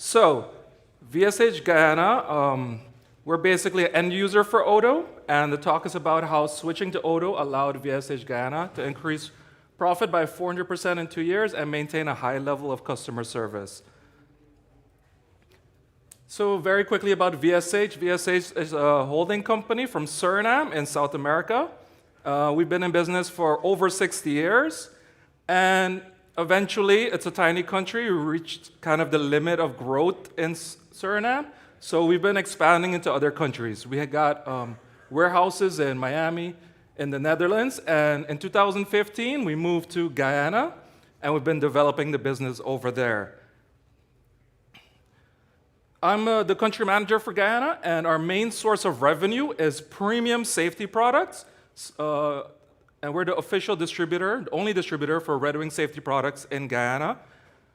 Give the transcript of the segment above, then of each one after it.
So, VSH Guyana, we're basically an end user for Odoo, and the talk is about how switching to Odoo allowed VSH Guyana to increase profit by 400% in 2 years and maintain a high level of customer service. So very quickly about VSH. VSH is a holding company from Suriname in South America. We've been in business for over 60 years, and eventually, it's a tiny country. We reached kind of the limit of growth in Suriname, so we've been expanding into other countries. We had got warehouses in Miami, in the Netherlands, and in 2015, we moved to Guyana, and we've been developing the business over there. I'm the country manager for Guyana, and our main source of revenue is premium safety products. And we're the official distributor, the only distributor for Red Wing safety products in Guyana.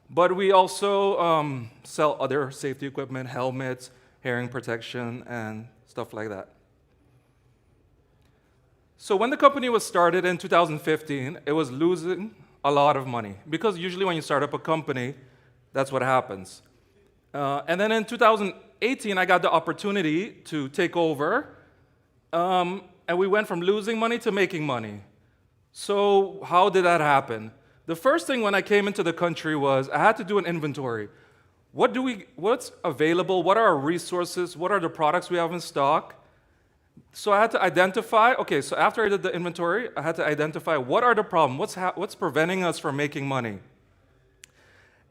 But we also sell other safety equipment, helmets, hearing protection, and stuff like that. So when the company was started in 2015, it was losing a lot of money. Because usually when you start up a company, that's what happens. And then in 2018, I got the opportunity to take over. And we went from losing money to making money. So how did that happen? The first thing when I came into the country was I had to do an inventory. What's available? What are our resources? What are the products we have in stock? So I had to identify, okay, so after I did the inventory, I had to identify what are the problems? What's preventing us from making money?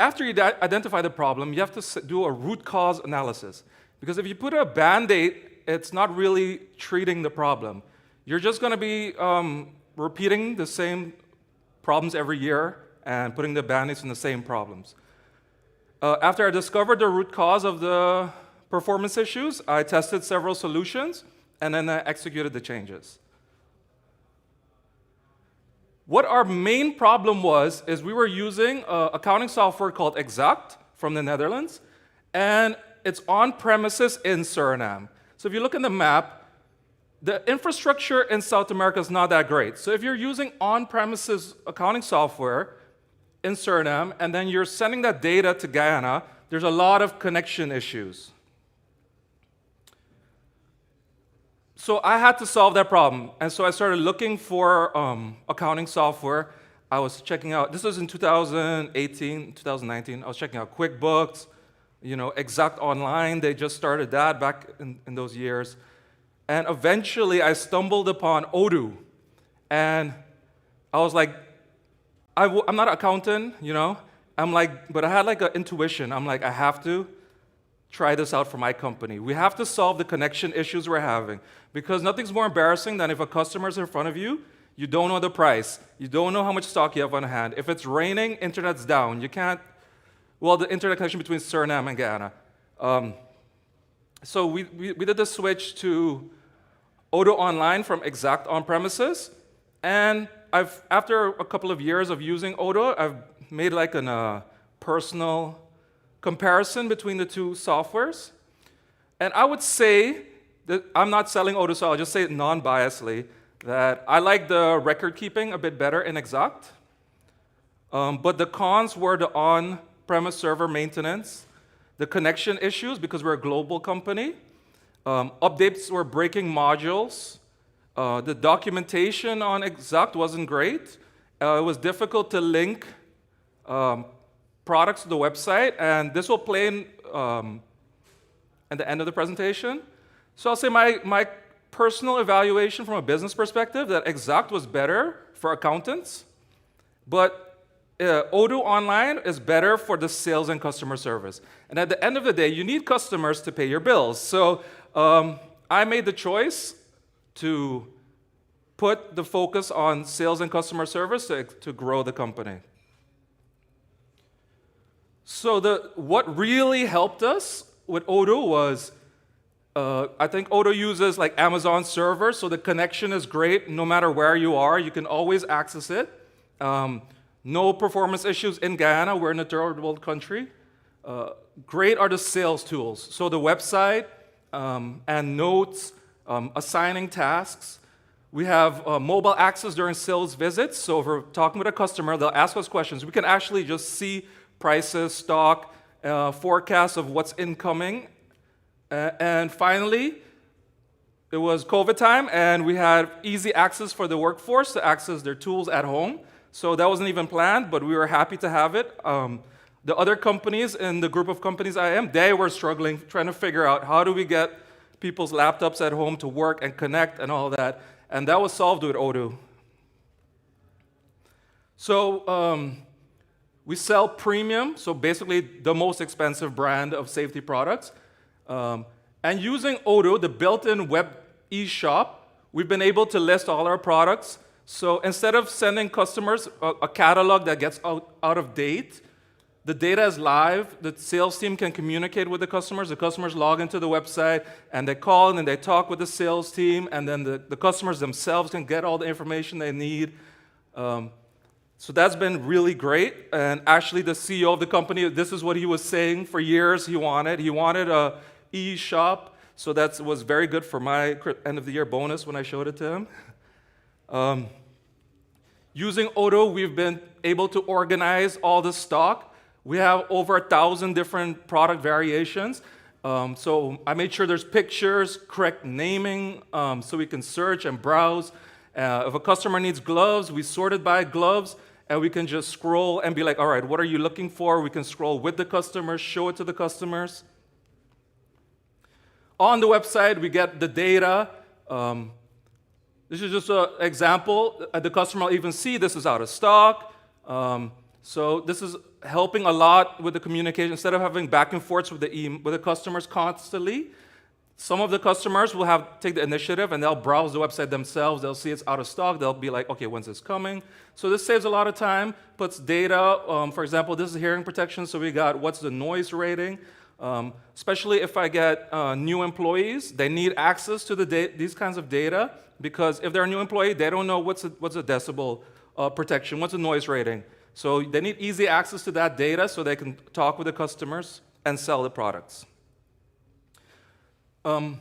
After you identify the problem, you have to do a root cause analysis. Because if you put a Band-Aid, it's not really treating the problem. You're just going to be repeating the same problems every year and putting the Band-Aids on the same problems. After I discovered the root cause of the performance issues, I tested several solutions, and then I executed the changes. What our main problem was is we were using accounting software called Exact from the Netherlands, and it's on premises in Suriname. So if you look in the map, the infrastructure in South America is not that great. So if you're using on-premises accounting software in Suriname, and then you're sending that data to Guyana, there's a lot of connection issues. So I had to solve that problem. And so I started looking for accounting software. I was checking out, this was in 2018, 2019. I was checking out QuickBooks, Exact Online. They just started that back in those years. And eventually, I stumbled upon Odoo. And I was like, I'm not an accountant, I'm like, but I had like an intuition. I'm like, I have to try this out for my company. We have to solve the connection issues we're having. Because nothing's more embarrassing than if a customer's in front of you, you don't know the price, you don't know how much stock you have on hand. If it's raining, internet's down. You can't, well, the internet connection between Suriname and Guyana. So we did the switch to Odoo Online from Exact on-premises, and after a couple of years of using Odoo, I've made like a personal comparison between the two softwares. And I would say that I'm not selling Odoo, so I'll just say it non-biasedly, that I like the record keeping a bit better in Exact. But the cons were the on-premise server maintenance, the connection issues because we're a global company. Updates were breaking modules. The documentation on Exact wasn't great. It was difficult to link products to the website, and this will play in at the end of the presentation. So I'll say my personal evaluation from a business perspective that Exact was better for accountants, but Odoo Online is better for the sales and customer service. And at the end of the day, you need customers to pay your bills. So I made the choice to put the focus on sales and customer service to grow the company. So what really helped us with Odoo was, I think Odoo uses like Amazon servers, so the connection is great no matter where you are. You can always access it. No performance issues in Guyana. We're in a third world country. Great are the sales tools. So the website and notes, assigning tasks. We have mobile access during sales visits. So if we're talking with a customer, they'll ask us questions. We can actually just see prices, stock, forecasts of what's incoming. And finally, it was COVID time, and we had easy access for the workforce to access their tools at home. So that wasn't even planned, but we were happy to have it. The other companies in the group of companies I am, they were struggling, trying to figure out how do we get people's laptops at home to work and connect and all that. And that was solved with Odoo. So we sell premium, so basically the most expensive brand of safety products. And using Odoo, the built-in web e-shop, we've been able to list all our products. So instead of sending customers a catalog that gets out of date, the data is live. The sales team can communicate with the customers. The customers log into the website, and they call and they talk with the sales team, and then the customers themselves can get all the information they need. So that's been really great. And actually, the CEO of the company, this is what he was saying for years he wanted. He wanted a e-shop, so that was very good for my end-of-the-year bonus when I showed it to him. Using Odoo, we've been able to organize all the stock. We have over 1,000 different product variations. So I made sure there's pictures, correct naming, so we can search and browse. If a customer needs gloves, we sort it by gloves, and we can just scroll and be like, all right, what are you looking for? We can scroll with the customers, show it to the customers. On the website, we get the data. This is just an example. The customer will even see this is out of stock. So this is helping a lot with the communication. Instead of having back and forth with the customers constantly, some of the customers will take the initiative and they'll browse the website themselves. They'll see it's out of stock. They'll be like, okay, when's this coming? So this saves a lot of time, puts data. For example, this is hearing protection. So we got what's the noise rating. Especially if I get new employees, they need access to these kinds of data, because if they're a new employee, they don't know what's a decibel protection, what's a noise rating. So they need easy access to that data so they can talk with the customers and sell the products. And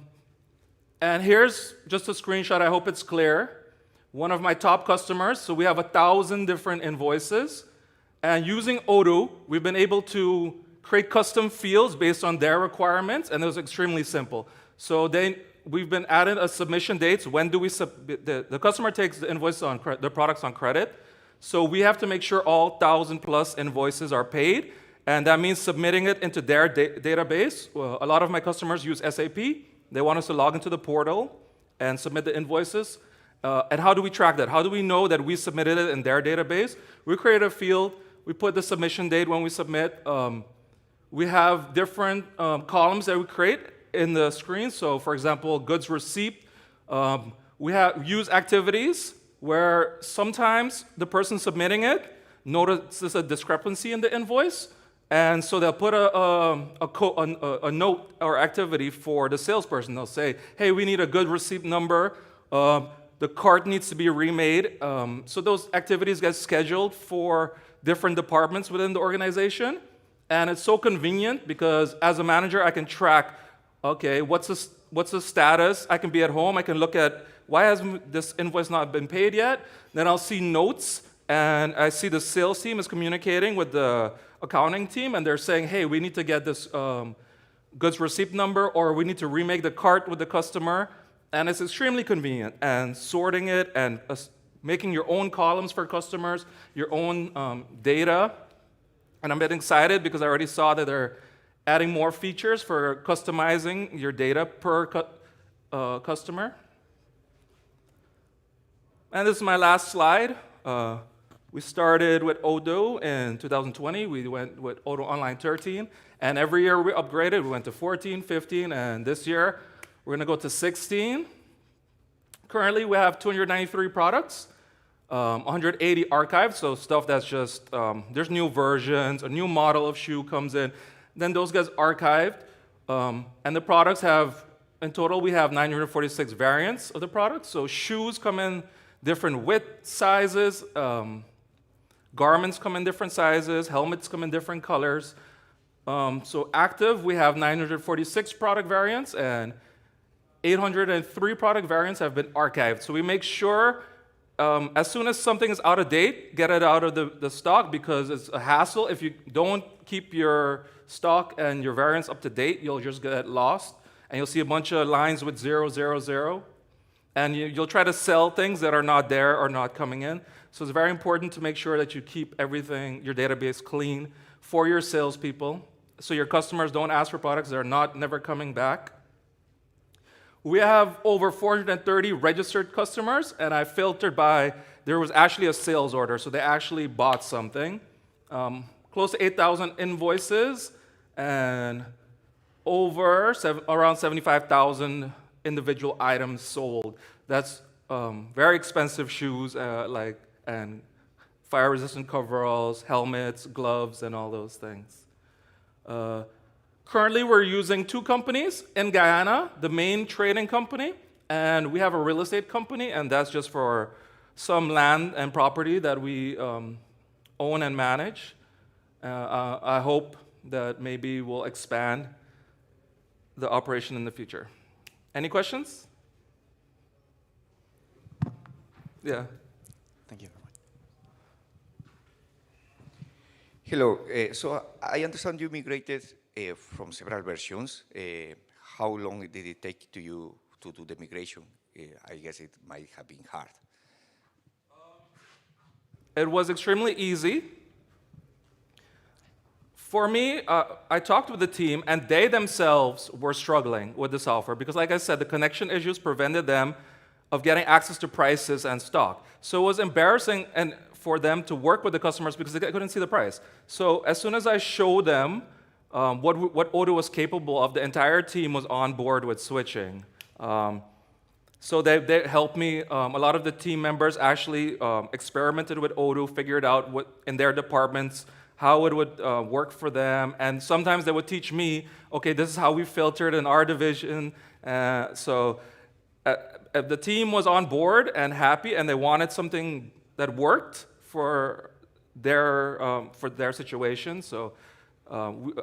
here's just a screenshot. I hope it's clear. One of my top customers, so we have 1,000 different invoices. And using Odoo, we've been able to create custom fields based on their requirements, and it was extremely simple. So we've been adding a submission dates. When do we the customer takes the invoice the products on credit. So we have to make sure all 1,000 plus invoices are paid, and that means submitting it into their database. Well, a lot of my customers use SAP. They want us to log into the portal and submit the invoices. And how do we track that? How do we know that we submitted it in their database? We create a field. We put the submission date when we submit. We have different columns that we create in the screen. So, for example, goods receipt. We use activities where sometimes the person submitting it notices a discrepancy in the invoice, and so they'll put a note or activity for the salesperson. They'll say, hey, we need a good receipt number. The cart needs to be remade. So those activities get scheduled for different departments within the organization. And it's so convenient because as a manager, I can track, okay, what's the status? I can be at home. I can look at, why has this invoice not been paid yet? Then I'll see notes, and I see the sales team is communicating with the accounting team, and they're saying, hey, we need to get this goods receipt number, or we need to remake the cart with the customer. And it's extremely convenient. And sorting it and making your own columns for customers, your own data. And I'm getting excited because I already saw that they're adding more features for customizing your data per customer. And this is my last slide. We started with Odoo in 2020. We went with Odoo Online 13. And every year we upgraded. We went to 14, 15, and this year we're going to go to 16. Currently, we have 293 products, 180 archived, so stuff that's just, there's new versions, a new model of shoe comes in, then those get archived. And the products have, in total, we have 946 variants of the products. So shoes come in different width sizes, garments come in different sizes, helmets come in different colors. So active, we have 946 product variants, and 803 product variants have been archived. So we make sure as soon as something is out of date, get it out of the stock, because it's a hassle if you don't keep your stock and your variance up to date, you'll just get lost, and you'll see a bunch of lines with 0, 0, 0, and you'll try to sell things that are not there or not coming in. So it's very important to make sure that you keep everything, your database, clean for your salespeople, so your customers don't ask for products that are never coming back. We have over 430 registered customers, and I filtered by, there was actually a sales order, so they actually bought something. Close to 8,000 invoices, and around 75,000 individual items sold. That's very expensive shoes, and fire-resistant coveralls, helmets, gloves, and all those things. Currently, we're using 2 companies in Guyana, the main trading company, and we have a real estate company, and that's just for some land and property that we own and manage. I hope that maybe we'll expand the operation in the future. Any questions? Yeah. Thank you very much. Hello. So I understand you migrated from several versions. How long did it take to you to do the migration? I guess it might have been hard. It was extremely easy. For me, I talked with the team, and they themselves were struggling with the software because, like I said, the connection issues prevented them of getting access to prices and stock. So it was embarrassing for them to work with the customers because they couldn't see the price. So as soon as I showed them what Odoo was capable of, the entire team was on board with switching. So they helped me. A lot of the team members actually experimented with Odoo, figured out what in their departments how it would work for them, and sometimes they would teach me, okay, this is how we filtered in our division. So the team was on board and happy, and they wanted something that worked for their situation. So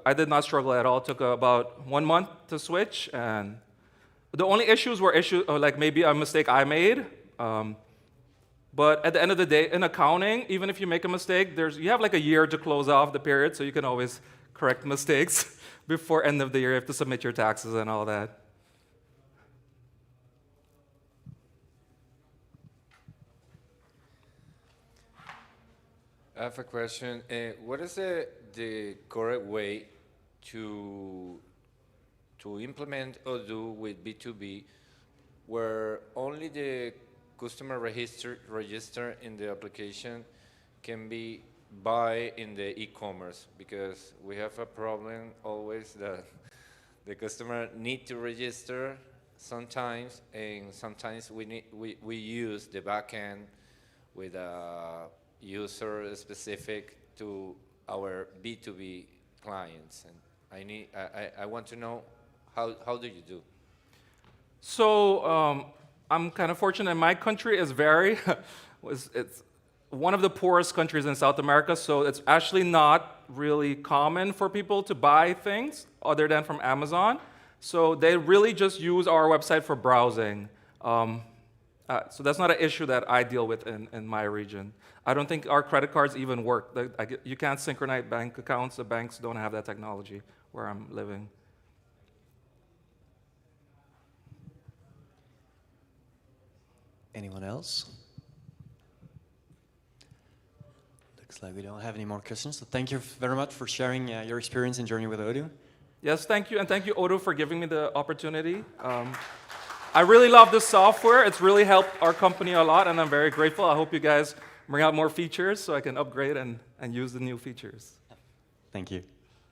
I did not struggle at all. It took about 1 month to switch, and the only issues were like maybe a mistake I made. But at the end of the day, in accounting, even if you make a mistake, you have like a year to close off the period, so you can always correct mistakes before end of the year. You have to submit your taxes and all that. I have a question. What is the correct way to implement Odoo with B2B, where only the customer register in the application can be buy in the e-commerce? Because we have a problem always that the customer need to register sometimes, and sometimes we use the backend with a user specific to our B2B clients, and I want to know how do you do? So I'm kind of fortunate. My country is it's one of the poorest countries in South America, so it's actually not really common for people to buy things other than from Amazon. So they really just use our website for browsing. So that's not an issue that I deal with in my region. I don't think our credit cards even work. You can't synchronize bank accounts. The banks don't have that technology where I'm living. Anyone else? Looks like we don't have any more questions. So thank you very much for sharing your experience and journey with Odoo. Yes, thank you. And thank you, Odoo, for giving me the opportunity. I really love this software. It's really helped our company a lot, and I'm very grateful. I hope you guys bring out more features so I can upgrade and use the new features. Thank you.